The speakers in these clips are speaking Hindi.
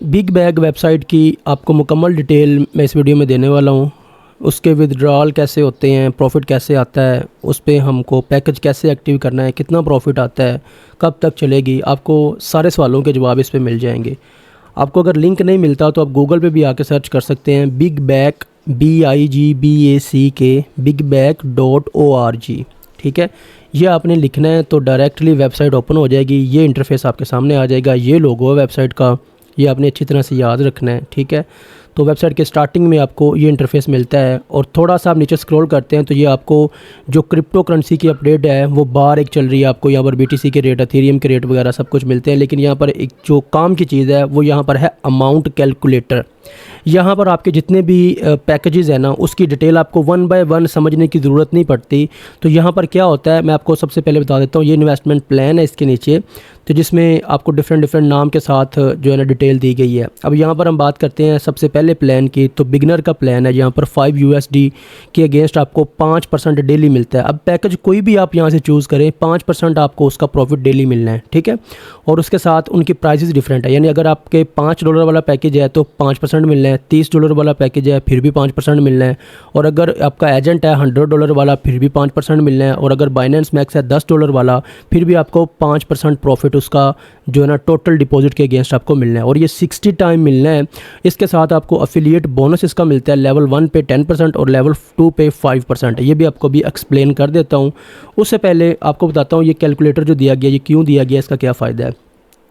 बिग बैग वेबसाइट की आपको मुकम्मल डिटेल मैं इस वीडियो में देने वाला हूँ। उसके विदड्रॉल कैसे होते हैं, प्रॉफिट कैसे आता है, उस पर हमको पैकेज कैसे एक्टिव करना है, कितना प्रॉफिट आता है, कब तक चलेगी, आपको सारे सवालों के जवाब इस पर मिल जाएंगे। आपको अगर लिंक नहीं मिलता तो आप गूगल पे भी आके सर्च कर सकते हैं बिग बैग BIGBACK bigbag.org। ठीक है, ये आपने लिखना है तो डायरेक्टली वेबसाइट ओपन हो जाएगी। ये इंटरफेस आपके सामने आ जाएगा, ये लोगो है वेबसाइट का, ये आपने अच्छी तरह से याद रखना है। ठीक है, तो वेबसाइट के स्टार्टिंग में आपको ये इंटरफेस मिलता है और थोड़ा सा आप नीचे स्क्रॉल करते हैं तो ये आपको जो क्रिप्टो करेंसी की अपडेट है वो बार एक चल रही है। आपको यहाँ पर BTC के रेट, एथेरियम के रेट वगैरह सब कुछ मिलते हैं, लेकिन यहाँ पर एक जो काम की चीज़ है वो यहाँ पर है अमाउंट कैलकुलेटर। यहाँ पर आपके जितने भी पैकेजेस हैं ना, उसकी डिटेल आपको वन बाय वन समझने की ज़रूरत नहीं पड़ती। तो यहाँ पर क्या होता है मैं आपको सबसे पहले बता देता हूँ। ये इन्वेस्टमेंट प्लान है इसके नीचे, तो जिसमें आपको डिफरेंट नाम के साथ जो है ना डिटेल दी गई है। अब यहाँ पर हम बात करते हैं सबसे पहले प्लान की, तो बिगनर का प्लान है। यहाँ पर 5 USD के अगेंस्ट आपको 5% डेली मिलता है। अब पैकेज कोई भी आप यहाँ से चूज़ करें, 5% आपको उसका प्रॉफिट डेली मिलना है। ठीक है, और उसके साथ उनकी प्राइसेस डिफरेंट है, यानी अगर आपके $5 वाला पैकेज है तो 5% मिलना है, $30 वाला पैकेज है फिर भी 5% मिलना है, और अगर आपका एजेंट है $100 वाला फिर भी 5% मिलना है, और अगर बाइनेंस मैक्स है $10 वाला फिर भी आपको 5% प्रॉफिट उसका जो है ना टोटल डिपॉजिट के अगेंस्ट आपको मिलना है, और ये 60 टाइम मिलना है। इसके साथ आपको अफिलिएट बोनस इसका मिलता है, लेवल 1 पे 10% और लेवल 2 पे 5%। ये भी आपको भी एक्सप्लेन कर देता हूँ। उससे पहले आपको बताता हूँ ये कैलकुलेटर जो दिया गया ये क्यों दिया गया, इसका क्या फ़ायदा है।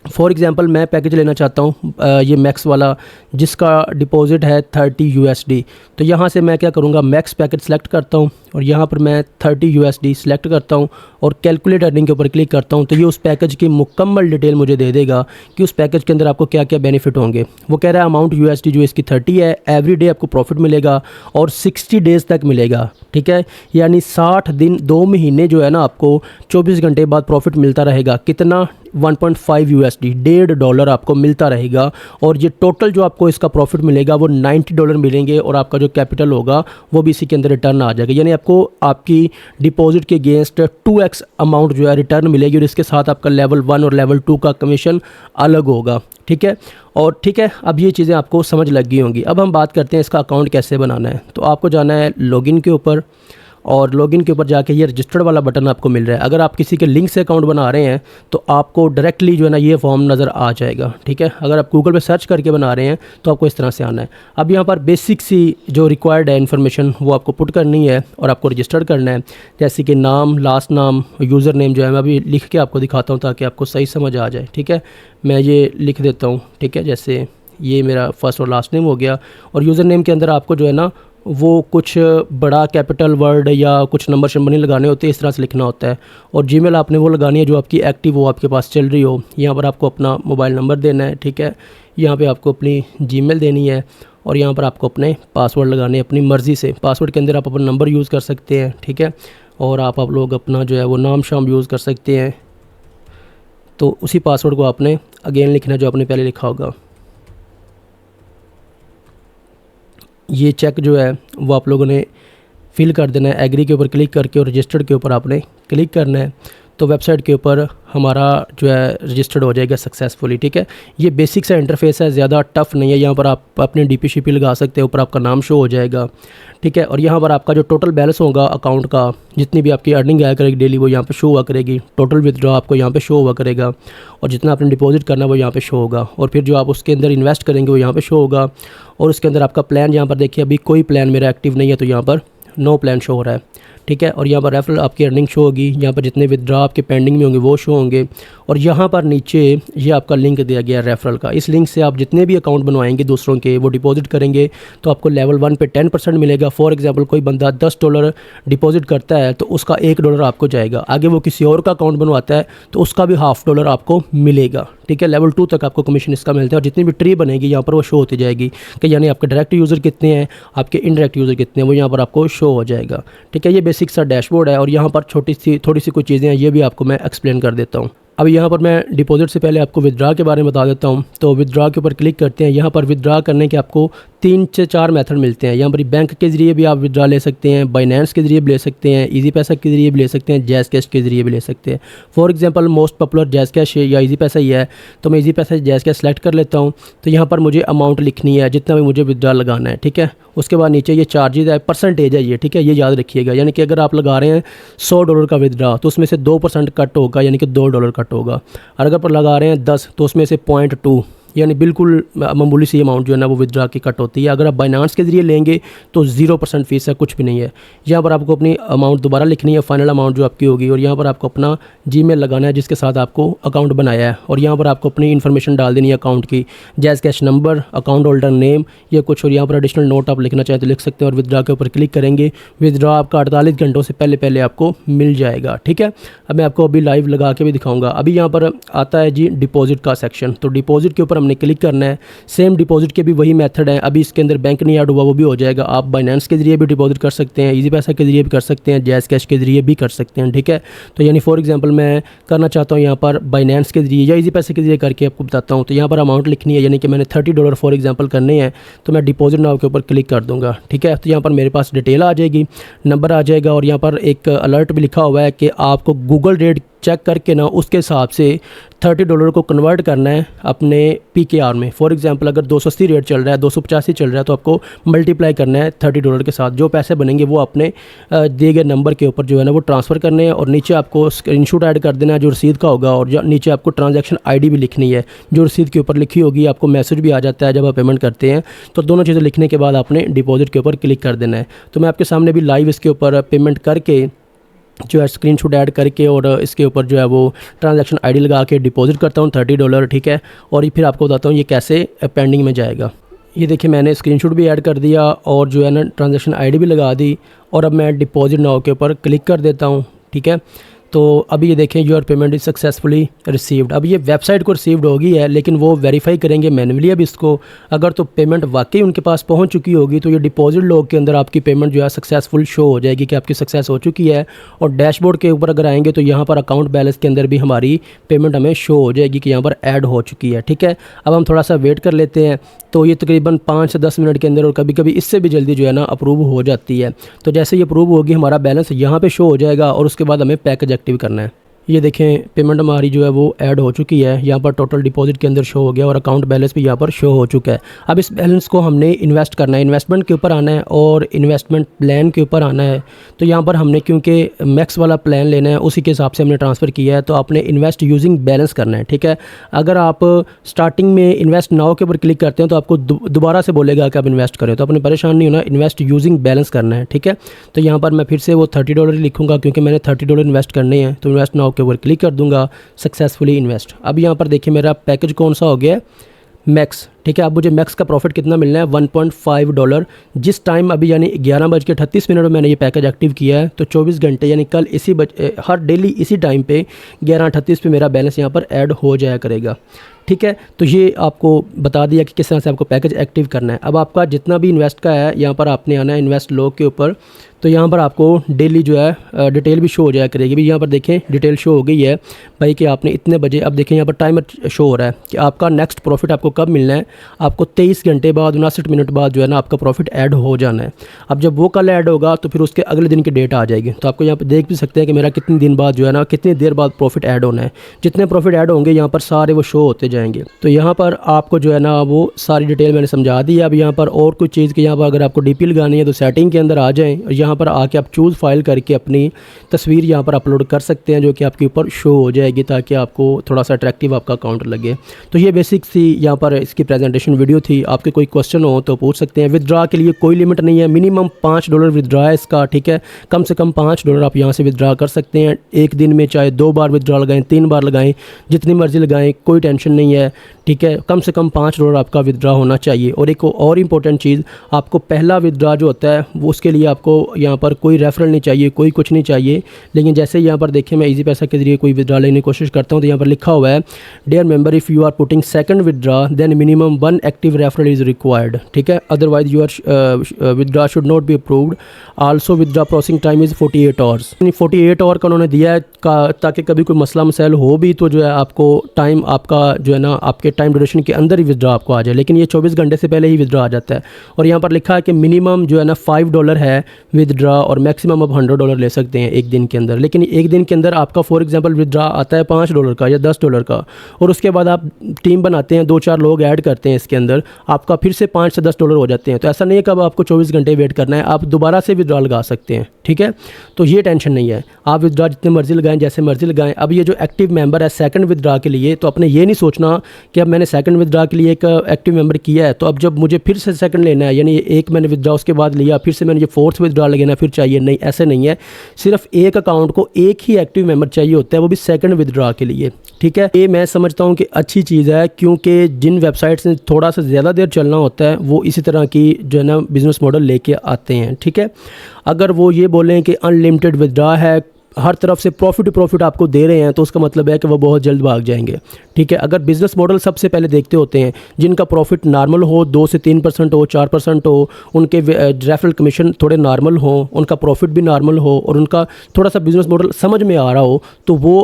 फॉर एग्ज़ाम्पल मैं पैकेज लेना चाहता हूँ ये मैक्स वाला, जिसका डिपॉजिट है 30 USD। तो यहाँ से मैं क्या करूँगा, मैक्स पैकेज सेलेक्ट करता हूँ और यहाँ पर मैं 30 USD सेलेक्ट करता हूँ और कैलकुलेट अर्निंग के ऊपर क्लिक करता हूँ। तो ये उस पैकेज की मुकम्मल डिटेल मुझे दे देगा कि उस पैकेज के अंदर आपको क्या क्या बेनिफिट होंगे। वो कह रहा है अमाउंट USD जो इसकी 30 है, एवरी डे आपको प्रॉफिट मिलेगा और 60 डेज़ तक मिलेगा। ठीक है, यानी 60 दिन 2 महीने जो है ना आपको 24 घंटे बाद प्रॉफिट मिलता रहेगा। कितना, 1.5 USD, $1.5 आपको मिलता रहेगा। और ये टोटल जो आपको इसका प्रॉफिट मिलेगा वो $90 मिलेंगे, और आपका जो कैपिटल होगा वो भी इसी के अंदर रिटर्न आ जाएगा। यानी आपको आपकी डिपॉजिट के अगेंस्ट 2x अमाउंट जो है रिटर्न मिलेगी, और इसके साथ आपका लेवल 1 और लेवल 2 का कमीशन अलग होगा। ठीक है, और ठीक है, अब ये चीज़ें आपको समझ लग गई होंगी। अब हम बात करते हैं इसका अकाउंट कैसे बनाना है। तो आपको जाना है लॉगिन के ऊपर, और लॉगिन के ऊपर जाके ये रजिस्टर्ड वाला बटन आपको मिल रहा है। अगर आप किसी के लिंक से अकाउंट बना रहे हैं तो आपको डायरेक्टली जो है ना ये फॉर्म नज़र आ जाएगा। ठीक है, अगर आप गूगल पे सर्च करके बना रहे हैं तो आपको इस तरह से आना है। अब यहाँ पर बेसिक सी जो रिक्वायर्ड है इन्फॉर्मेशन वो आपको पुट करनी है और आपको रजिस्टर करना है, जैसे कि नाम, लास्ट नाम, यूज़र नेम जो है मैं अभी लिख के आपको दिखाता हूँ ताकि आपको सही समझ आ जाए। ठीक है, मैं ये लिख देता हूँ। ठीक है, जैसे ये मेरा फर्स्ट और लास्ट नेम हो गया, और यूज़र नेम के अंदर आपको जो है ना वो कुछ बड़ा कैपिटल वर्ड या कुछ नंबर शंबर नहीं लगाने होते, इस तरह से लिखना होता है। और जीमेल आपने वो लगानी है जो आपकी एक्टिव हो, आपके पास चल रही हो। यहाँ पर आपको अपना मोबाइल नंबर देना है। ठीक है, यहाँ पे आपको अपनी जीमेल देनी है, और यहाँ पर आपको अपने पासवर्ड लगाने हैं अपनी मर्ज़ी से। पासवर्ड के अंदर आप अपना नंबर यूज़ कर सकते हैं। ठीक है, और आप लोग अपना जो है वो नाम शाम यूज़ कर सकते हैं। तो उसी पासवर्ड को आपने अगेन लिखना जो आपने पहले लिखा होगा। ये चेक जो है वो आप लोगों ने फिल कर देना है एग्री के ऊपर क्लिक करके, और रजिस्टर्ड के ऊपर आपने क्लिक करना है। तो वेबसाइट के ऊपर हमारा जो है रजिस्टर्ड हो जाएगा सक्सेसफुली। ठीक है, ये बेसिक सा इंटरफेस है, ज़्यादा टफ नहीं है। यहाँ पर आप अपने DP लगा सकते हैं, ऊपर आपका नाम शो हो जाएगा। ठीक है, और यहाँ पर आपका जो टोटल बैलेंस होगा अकाउंट का, जितनी भी आपकी अर्निंग आया करेगी डेली वो यहाँ पे शो हुआ करेगी। टोटल विथड्रॉ आपको यहाँ पे शो हुआ करेगा, और जितना आपने डिपॉजिट करना है वो यहाँ पे शो होगा, और फिर जो आप उसके अंदर इन्वेस्ट करेंगे वो यहाँ पे शो होगा। और उसके अंदर आपका प्लान, यहाँ पर देखिए अभी कोई प्लान मेरा एक्टिव नहीं है तो यहाँ पर नो प्लान शो हो रहा है। ठीक है, और यहाँ पर रेफरल आपकी अर्निंग शो होगी, यहाँ पर जितने विथड्रॉ आपके पेंडिंग में होंगे वो शो होंगे, और यहाँ पर नीचे ये आपका लिंक दिया गया है रेफरल का। इस लिंक से आप जितने भी अकाउंट बनवाएंगे दूसरों के, वो डिपॉजिट करेंगे तो आपको लेवल 1 पे 10% मिलेगा। फॉर एग्जांपल कोई बंदा $10 डिपॉजिट करता है तो उसका $1 आपको जाएगा। आगे वो किसी और का अकाउंट बनवाता है तो उसका भी $0.5 आपको मिलेगा। ठीक है, लेवल 2 तक आपको कमीशन इसका मिलता है, और जितनी भी ट्री बनेगी यहाँ पर वो शो होती जाएगी कि यानी आपके डायरेक्ट यूज़र कितने हैं, आपके इनडायरेक्ट यूज़र कितने हैं, वो यहाँ पर आपको शो हो जाएगा। ठीक है, ये बेसिक सा डैशबोर्ड है, और यहाँ पर थोड़ी सी कुछ चीज़ें हैं, ये भी आपको मैं एक्सप्लेन कर देता हूँ। अब यहाँ पर मैं डिपॉजिट से पहले आपको विथड्रॉ के बारे में बता देता हूँ। तो विथड्रॉ के ऊपर क्लिक करते हैं। यहाँ पर विथड्रॉ करने के आपको 3 से 4 मेथड मिलते हैं। यहाँ पर बैंक के ज़रिए भी आप विड्रा ले सकते हैं, बाइनेंस के ज़रिए भी ले सकते हैं, इजी पैसा के ज़रिए भी ले सकते हैं, जैज़ कैश के ज़रिए भी ले सकते हैं। For example most popular jazz cash या इजी पैसा ही है, तो मैं इजी पैसा जैज़ कैश सेलेक्ट कर लेता हूँ। तो यहाँ पर मुझे अमाउंट लिखनी है जितना भी मुझे विड्रा लगाना है, ठीक है। उसके बाद नीचे ये चार्जेज है, परसेंटेज है ये, ठीक है, ये याद रखिएगा। यानी कि अगर आप लगा रहे हैं $100 का विड्रा तो उसमें से 2% कट होगा, यानी कि $2 कट होगा। और अगर पर लगा रहे हैं 10 तो उसमें से 0.2 यानी बिल्कुल मामूली सी अमाउंट जो है ना वो विड्रा की कट होती है। अगर आप बाइनेंस के ज़रिए लेंगे तो 0% फीस है, कुछ भी नहीं है। यहाँ पर आपको अपनी अमाउंट दोबारा लिखनी है, फाइनल अमाउंट जो आपकी होगी, और यहाँ पर आपको अपना जीमेल लगाना है जिसके साथ आपको अकाउंट बनाया है, और यहाँ पर आपको अपनी इन्फॉर्मेशन डाल देनी है अकाउंट की, jazz cash number, account holder name, या कुछ, और यहाँ पर एडिशनल नोट आप लिखना चाहें तो लिख सकते हैं। और विड्रा के ऊपर क्लिक करेंगे, विड्रा आपका 48 घंटों से पहले आपको मिल जाएगा, ठीक है। अब मैं आपको अभी लाइव लगा के भी दिखाऊँगा। अभी यहाँ पर आता है जी डिपॉजिट का सेक्शन, तो डिपॉजिट के ऊपर हमने क्लिक करना है। सेम डिपॉजिट के भी वही मेथड है, अभी इसके अंदर बैंक नहीं ऐड हुआ, वो भी हो जाएगा। आप बाइनेंस के जरिए भी डिपॉजिट कर सकते हैं, इजी पैसा के जरिए भी कर सकते हैं, जैज़ कैश के जरिए भी कर सकते हैं, ठीक है। तो यानी फॉर एग्जांपल मैं करना चाहता हूँ यहाँ पर बाइनेंस के जरिए या इजी पैसे के जरिए करके आपको बताता हूँ। तो यहाँ पर अमाउंट लिखनी है, यानी कि मैंने $30 फॉर एग्जांपल करने हैं, तो मैं डिपॉजिट नाउ के ऊपर क्लिक कर दूँगा, ठीक है। तो यहाँ पर मेरे पास डिटेल आ जाएगी, नंबर आ जाएगा, और यहाँ पर एक अलर्ट भी लिखा हुआ है कि आपको गूगल रेट चेक करके ना उसके हिसाब से $30 को कन्वर्ट करना है अपने PKR में। फॉर एग्जांपल अगर 280 रेट चल रहा है, 285 चल रहा है, तो आपको मल्टीप्लाई करना है $30 के साथ। जो पैसे बनेंगे वो अपने दिए गए नंबर के ऊपर जो है ना वो ट्रांसफ़र करने हैं, और नीचे आपको स्क्रीनशॉट ऐड कर देना है जो रसीद का होगा, और नीचे आपको ट्रांजैक्शन ID भी लिखनी है जो रसीद के ऊपर लिखी होगी। आपको मैसेज भी आ जाता है जब आप पेमेंट करते हैं। तो दोनों चीज़ें लिखने के बाद आपने डिपॉजिट के ऊपर क्लिक कर देना है। तो मैं आपके सामने भी लाइव इसके ऊपर पेमेंट करके जो है स्क्रीनशॉट ऐड करके और इसके ऊपर जो है वो ट्रांजैक्शन ID लगा के डिपॉजिट करता हूँ $30, ठीक है। और फिर आपको बताता हूँ ये कैसे पेंडिंग में जाएगा। ये देखिए मैंने स्क्रीनशॉट भी ऐड कर दिया और जो है ना ट्रांजैक्शन ID भी लगा दी, और अब मैं डिपॉजिट नाउ के ऊपर क्लिक कर देता हूँ, ठीक है। तो अभी ये देखें your payment is successfully received. अब ये वेबसाइट को रिसीव्ड होगी है, लेकिन वो वेरीफाई करेंगे मैनुअली अब इसको। अगर तो पेमेंट वाकई उनके पास पहुंच चुकी होगी तो ये डिपॉजिट लॉग के अंदर आपकी पेमेंट जो है सक्सेसफुल शो हो जाएगी कि आपकी सक्सेस हो चुकी है। और डैशबोर्ड के ऊपर अगर आएंगे तो यहाँ पर अकाउंट बैलेंस के अंदर भी हमारी पेमेंट हमें शो हो जाएगी कि यहाँ पर ऐड हो चुकी है, ठीक है। अब हम थोड़ा सा वेट कर लेते हैं, तो ये तकरीबन 5 से 10 मिनट के अंदर, और कभी कभी इससे भी जल्दी जो है ना अप्रूव हो जाती है। तो जैसे ये अप्रूव होगी हमारा बैलेंस यहाँ पे शो हो जाएगा, और उसके बाद हमें पैकेज एक्टिव करना है। ये देखें पेमेंट हमारी जो है वो ऐड हो चुकी है, यहाँ पर टोटल डिपॉजिट के अंदर शो हो गया और अकाउंट बैलेंस भी यहाँ पर शो हो चुका है। अब इस बैलेंस को हमने इन्वेस्ट करना है, इन्वेस्टमेंट के ऊपर आना है और इन्वेस्टमेंट प्लान के ऊपर आना है। तो यहाँ पर हमने क्योंकि मैक्स वाला प्लान लेना है उसी के हिसाब से हमने ट्रांसफ़र किया है, तो आपने इन्वेस्ट यूजिंग बैलेंस करना है, ठीक है। अगर आप स्टार्टिंग में इन्वेस्ट नाउ के ऊपर क्लिक करते हैं तो आपको दोबारा से बोलेगा कि आप इन्वेस्ट करें, तो अपनी परेशान नहीं होना, इन्वेस्ट यूजिंग बैलेंस करना है, ठीक है। तो यहाँ पर मैं फिर से वो $30 लिखूँगा क्योंकि मैंने $30 इन्वेस्ट करने हैं, तो इन्वेस्ट नाउ के ऊपर क्लिक कर दूँगा, सक्सेसफुली इन्वेस्ट। अब यहाँ पर देखिए मेरा पैकेज कौन सा हो गया, मैक्स, ठीक है। अब मुझे मैक्स का प्रॉफिट कितना मिलना है, $1.5। जिस टाइम अभी यानी 11:38 में मैंने ये पैकेज एक्टिव किया है, तो 24 घंटे यानी कल इसी हर डेली इसी टाइम पे 11:38 पे मेरा बैलेंस यहाँ पर ऐड हो जाया करेगा, ठीक है। तो ये आपको बता दिया कि किस तरह से आपको पैकेज एक्टिव करना है। अब आपका जितना भी इन्वेस्ट का है यहाँ पर आपने आना है इन्वेस्ट लॉग के ऊपर, तो यहाँ पर आपको डेली जो है डिटेल भी शो हो जाया करेगी। भी यहाँ पर देखें डिटेल शो हो गई है भाई कि आपने इतने बजे, अब देखें यहाँ पर टाइमर शो हो रहा है कि आपका नेक्स्ट प्रॉफिट आपको कब मिलना है, आपको 23 घंटे बाद 59 मिनट बाद जो है ना आपका प्रॉफिट ऐड हो जाना है। अब जब वो कल ऐड होगा तो फिर उसके अगले दिन की डेट आ जाएगी, तो आपको यहाँ पर देख भी सकते हैं कि मेरा कितने दिन बाद जो है ना कितनी देर बाद प्रॉफिट ऐड होना है। जितने प्रॉफिट ऐड होंगे यहाँ पर सारे वो शो होते जाएंगे। तो यहाँ पर आपको जो है ना वो सारी डिटेल मैंने समझा दी है। अब यहाँ पर और कुछ चीज़ कि यहाँ पर अगर आपको DP लगानी है तो सेटिंग के अंदर आ जाएँ, और यहाँ पर आके आप चूज़ फाइल करके अपनी तस्वीर यहाँ पर अपलोड कर सकते हैं जो कि आपके ऊपर शो हो जाएगी, ताकि आपको थोड़ा सा अट्रैक्टिव आपका अकाउंट लगे। तो ये बेसिक सी यहाँ पर इसकी प्रेजेंटेशन वीडियो थी। आपके कोई क्वेश्चन हो तो पूछ सकते हैं। विदड्रा के लिए कोई लिमिट नहीं है, मिनिमम $5 विदड्रा है इसका, ठीक है। कम से कम $5 आप यहाँ से विदड्रा कर सकते हैं एक दिन में, चाहे 2 बार विदड्रा लगाएं, 3 बार लगाएं, जितनी मर्जी लगाएं, कोई टेंशन नहीं है, ठीक है। कम से कम $5 आपका विदड्रा होना चाहिए। और एक और इम्पोर्टेंट चीज़, आपको पहला विदड्रा जो होता है वो उसके लिए आपको यहाँ पर कोई रेफरल नहीं चाहिए, कोई कुछ नहीं चाहिए। लेकिन जैसे यहाँ पर देखें मैं इजी पैसा के जरिए कोई विदड्रा लेने की कोशिश करता हूँ तो यहाँ पर लिखा हुआ है dear member if you are putting second withdraw then minimum minimum 1 active referral is required, ठीक है, otherwise your withdraw should not be approved. Also withdraw processing time is 48 hours, 48 hour का उन्होंने दिया है ताकि कभी कोई मसला मसाइल हो भी तो जो है आपको टाइम आपका जो है ना आपके टाइम ड्यूरेशन के अंदर ही विदड्रा आपको आ जाए, लेकिन ये 24 घंटे से पहले ही विदड्रा आ जाता है। और यहाँ पर लिखा है कि मिनिमम जो है ना $5 है विदड्रा और मैक्सिमम आप $100 ले सकते हैं एक दिन के अंदर। लेकिन एक दिन के अंदर आपका फॉर एग्जांपल विदड्रा आता है $5 का या $10 का, और उसके बाद आप टीम बनाते हैं, 2-4 लोग ऐड करते हैं इसके अंदर, आपका फिर से $5 से $10 हो जाते हैं। तो ऐसा नहीं है कि अब आपको 24 घंटे वेट करना है, आप दोबारा से विदड्रा लगा सकते हैं, ठीक है। तो ये टेंशन नहीं है, आप विदड्रा जितने मर्जी लगाएं, जैसे मर्जी लगाएं। अब ये जो एक्टिव मेंबर है सेकंड विदड्रा के लिए, तो आपने ये नहीं सोचना कि अब मैंने सेकंड विदड्रा के लिए एक एक्टिव मेंबर किया है तो अब जब मुझे फिर से सेकंड लेना है, यानी एक मैंने विदड्रा उसके बाद लिया, फिर से मैंने ये फोर्थ विदड्रा लेना फिर चाहिए, नहीं, ऐसे नहीं है। सिर्फ एक अकाउंट को एक ही एक्टिव मेंबर चाहिए होता है, वो भी सेकंड विदड्रा के लिए, ठीक है। ये मैं समझता हूँ कि अच्छी चीज़ है, क्योंकि जिन वेबसाइट्स ने थोड़ा सा ज़्यादा देर चलना होता है वो इसी तरह की जो है ना बिज़नेस मॉडल लेके आते हैं, ठीक है। अगर वो ये बोलें कि अनलिमिटेड विदड्रा है, हर तरफ से प्रॉफिट आपको दे रहे हैं, तो उसका मतलब है कि वो बहुत जल्द भाग जाएंगे, ठीक है। अगर बिज़नेस मॉडल सबसे पहले देखते होते हैं जिनका प्रॉफिट नॉर्मल हो, 2 से 3% हो, 4% हो, उनके रेफरल कमीशन थोड़े नॉर्मल हो, उनका प्रॉफिट भी नॉर्मल हो और उनका थोड़ा सा बिज़नेस मॉडल समझ में आ रहा हो, तो वो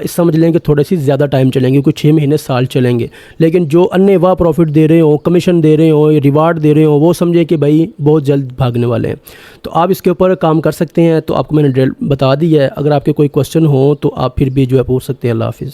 समझ लेंगे थोड़ी सी ज़्यादा टाइम चलेंगे, कुछ 6 महीने साल चलेंगे। लेकिन जो अन्य वाह प्रॉफिट दे रहे हो, कमीशन दे रहे हो, रिवार्ड दे रहे हो, वो समझे कि भाई बहुत जल्द भागने वाले हैं। तो आप इसके ऊपर काम कर सकते हैं। तो आपको मैंने बता दी है, अगर आपके कोई क्वेश्चन हो तो आप फिर भी जो है पूछ सकते हैं। अल्लाह हाफिज़।